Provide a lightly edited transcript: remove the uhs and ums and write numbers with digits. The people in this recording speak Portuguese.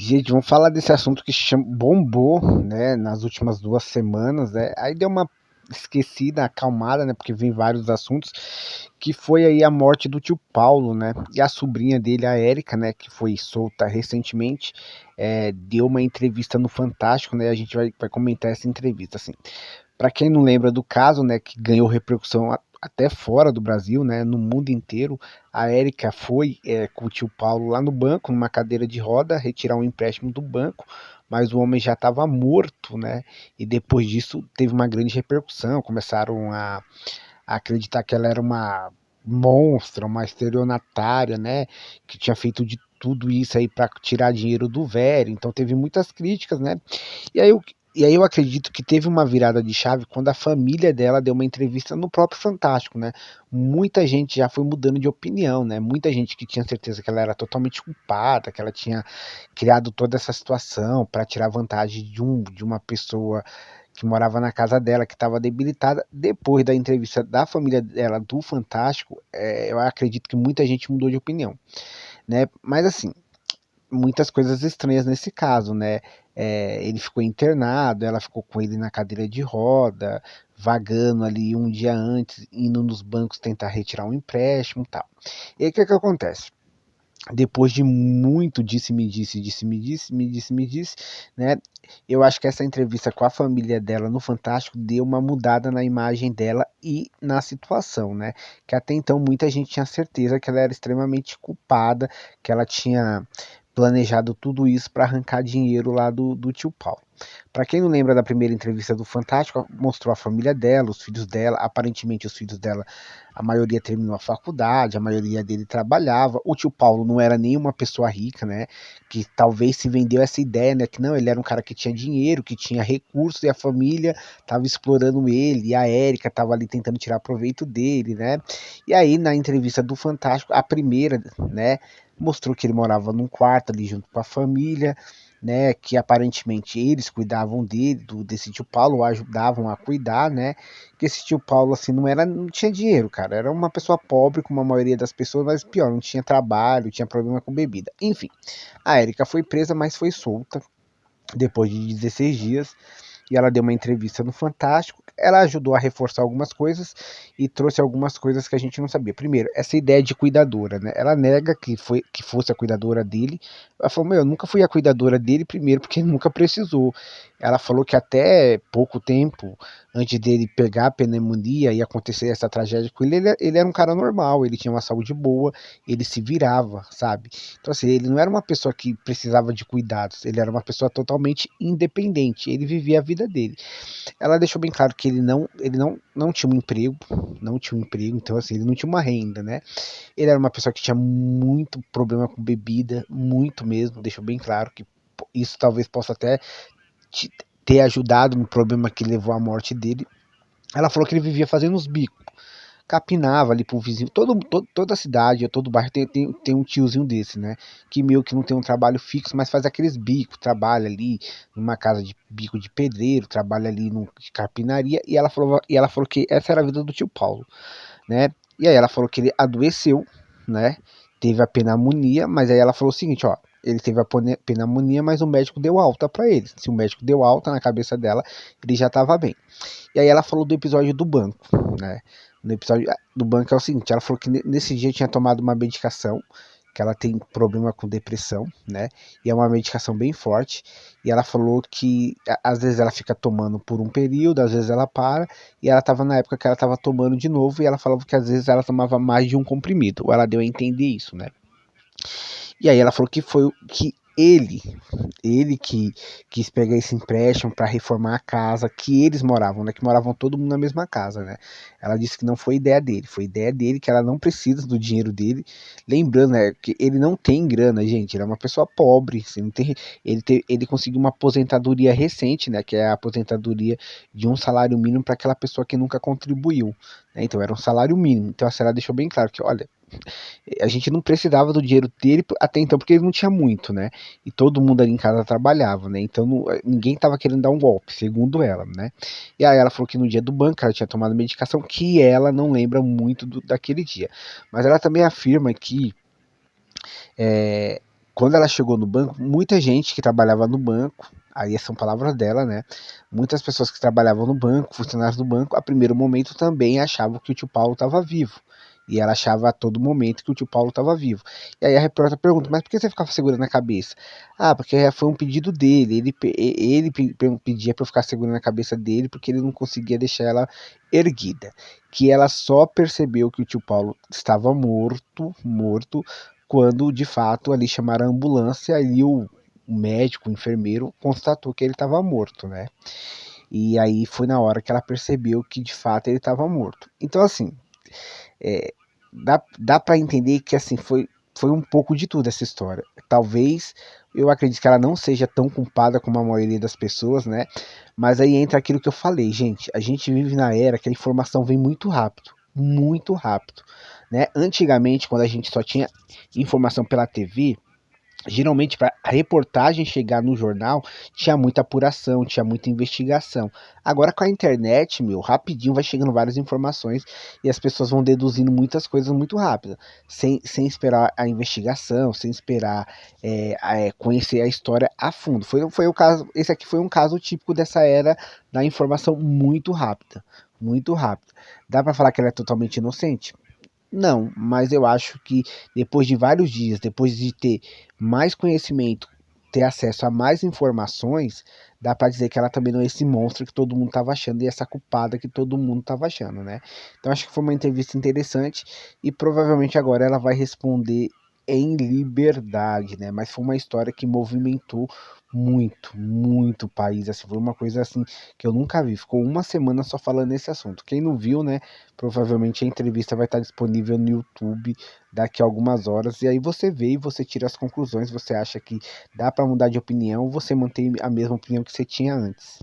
Gente, vamos falar desse assunto que bombou, né, nas últimas 2 semanas, né? Aí deu uma esquecida, acalmada, né? Porque vem vários assuntos, que foi aí a morte do tio Paulo, né? E a sobrinha dele, a Érica, né, que foi solta recentemente, deu uma entrevista no Fantástico, né? A gente vai comentar essa entrevista, assim. Para quem não lembra do caso, né, que ganhou repercussão até fora do Brasil, né, no mundo inteiro, a Érica foi com o tio Paulo lá no banco, numa cadeira de roda, retirar um empréstimo do banco, mas o homem já estava morto, né? E depois disso teve uma grande repercussão, começaram a acreditar que ela era uma monstra, uma estelionatária, né, que tinha feito de tudo isso aí para tirar dinheiro do velho. Então teve muitas críticas, né? E aí, eu acredito que teve uma virada de chave quando a família dela deu uma entrevista no próprio Fantástico, né? Muita gente já foi mudando de opinião, né? Muita gente que tinha certeza que ela era totalmente culpada, que ela tinha criado toda essa situação para tirar vantagem de uma pessoa que morava na casa dela, que estava debilitada. Depois da entrevista da família dela do Fantástico, eu acredito que muita gente mudou de opinião, né? Mas assim, muitas coisas estranhas nesse caso, né? Ele ficou internado, ela ficou com ele na cadeira de roda, vagando ali um dia antes, indo nos bancos tentar retirar um empréstimo e tal. E aí o que acontece? Depois de muito disse-me disse, né? Eu acho que essa entrevista com a família dela no Fantástico deu uma mudada na imagem dela e na situação, né? Que até então muita gente tinha certeza que ela era extremamente culpada, que ela tinha planejado tudo isso para arrancar dinheiro lá do tio Paulo. Para quem não lembra da primeira entrevista do Fantástico, mostrou a família dela, os filhos dela. Aparentemente, os filhos dela, a maioria terminou a faculdade, a maioria dele trabalhava. O tio Paulo não era nenhuma pessoa rica, né? Que talvez se vendeu essa ideia, né? Que não, ele era um cara que tinha dinheiro, que tinha recursos e a família estava explorando ele. E a Érica estava ali tentando tirar proveito dele, né? E aí, na entrevista do Fantástico, a primeira, né? Mostrou que ele morava num quarto ali junto com a família, né, que aparentemente eles cuidavam dele, desse tio Paulo, o ajudavam a cuidar, né, que esse tio Paulo, assim, não tinha dinheiro, cara, era uma pessoa pobre, como a maioria das pessoas, mas pior, não tinha trabalho, tinha problema com bebida, enfim, a Érica foi presa, mas foi solta, depois de 16 dias, e ela deu uma entrevista no Fantástico. Ela ajudou a reforçar algumas coisas e trouxe algumas coisas que a gente não sabia. Primeiro, essa ideia de cuidadora, né? Ela nega que fosse a cuidadora dele. Ela falou: "Meu, eu nunca fui a cuidadora dele, primeiro porque ele nunca precisou". Ela falou que até pouco tempo antes dele pegar a pneumonia e acontecer essa tragédia com ele era um cara normal, ele tinha uma saúde boa, ele se virava, sabe? Então, assim, ele não era uma pessoa que precisava de cuidados, ele era uma pessoa totalmente independente, ele vivia a vida dele. Ela deixou bem claro que ele não tinha um emprego, não tinha um emprego, então, assim, ele não tinha uma renda, né? Ele era uma pessoa que tinha muito problema com bebida, muito mesmo, deixou bem claro que isso talvez possa até ter ajudado no problema que levou à morte dele. Ela falou que ele vivia fazendo os bicos, capinava ali pro vizinho. Toda a cidade, todo bairro tem um tiozinho desse, né? Que meio que não tem um trabalho fixo, mas faz aqueles bicos, trabalha ali numa casa de bico de pedreiro, trabalha ali de carpinaria. E ela falou que essa era a vida do tio Paulo, né? E aí ela falou que ele adoeceu, né? Teve a pneumonia, mas aí ela falou o seguinte, ó. Ele teve a pneumonia, mas o médico deu alta para ele. Se o médico deu alta na cabeça dela, ele já estava bem. E aí ela falou do episódio do banco, né? No episódio do banco é o seguinte, ela falou que nesse dia tinha tomado uma medicação, que ela tem problema com depressão, né? E é uma medicação bem forte. E ela falou que às vezes ela fica tomando por um período, às vezes ela para. E ela estava na época que ela estava tomando de novo e ela falava que às vezes ela tomava mais de um comprimido. Ou ela deu a entender isso, né? E aí ela falou que foi que ele que quis pegar esse empréstimo para reformar a casa que eles moravam, né? Que moravam todo mundo na mesma casa, né? Ela disse que não foi ideia dele, foi ideia dele, que ela não precisa do dinheiro dele. Lembrando, né, que ele não tem grana, gente. Ele é uma pessoa pobre, assim, não tem, ele conseguiu uma aposentadoria recente, né? Que é a aposentadoria de um salário mínimo para aquela pessoa que nunca contribuiu, né? Então era um salário mínimo. Então a senhora deixou bem claro que, olha, a gente não precisava do dinheiro dele até então, porque ele não tinha muito, né? E todo mundo ali em casa trabalhava, né? Então ninguém tava querendo dar um golpe, segundo ela, né? E aí ela falou que no dia do banco ela tinha tomado medicação que ela não lembra muito daquele dia. Mas ela também afirma que é, quando ela chegou no banco, muita gente que trabalhava no banco, aí são palavras dela, né? Muitas pessoas que trabalhavam no banco, funcionários do banco, a primeiro momento também achavam que o tio Paulo estava vivo. E ela achava a todo momento que o tio Paulo estava vivo. E aí a repórter pergunta, mas por que você ficava segurando a cabeça? Ah, porque foi um pedido dele. Ele pedia para eu ficar segurando a cabeça dele porque ele não conseguia deixar ela erguida. Que ela só percebeu que o tio Paulo estava morto, quando de fato ali chamaram a ambulância e o médico, o enfermeiro, constatou que ele estava morto, né? E aí foi na hora que ela percebeu que de fato ele estava morto. Então, assim, é, dá para entender que assim foi um pouco de tudo essa história. Talvez eu acredito que ela não seja tão culpada como a maioria das pessoas, né? Mas aí entra aquilo que eu falei, gente. A gente vive na era que a informação vem muito rápido, né? Antigamente, quando a gente só tinha informação pela TV, geralmente para a reportagem chegar no jornal tinha muita apuração, tinha muita investigação. Agora com a internet, meu, rapidinho vai chegando várias informações e as pessoas vão deduzindo muitas coisas muito rápido, sem esperar a investigação, sem esperar conhecer a história a fundo. Foi o caso, esse aqui foi um caso típico dessa era da informação muito rápida, muito rápida. Dá para falar que ela é totalmente inocente? Não, mas eu acho que depois de vários dias, depois de ter mais conhecimento, ter acesso a mais informações, dá pra dizer que ela também não é esse monstro que todo mundo tava achando e essa culpada que todo mundo tava achando, né? Então acho que foi uma entrevista interessante e provavelmente agora ela vai responder em liberdade, né? Mas foi uma história que movimentou muito o país, assim, foi uma coisa assim que eu nunca vi. Ficou uma semana só falando nesse assunto. Quem não viu, né? Provavelmente a entrevista vai estar disponível no YouTube daqui a algumas horas. E aí você vê e você tira as conclusões. Você acha que dá para mudar de opinião ou você mantém a mesma opinião que você tinha antes?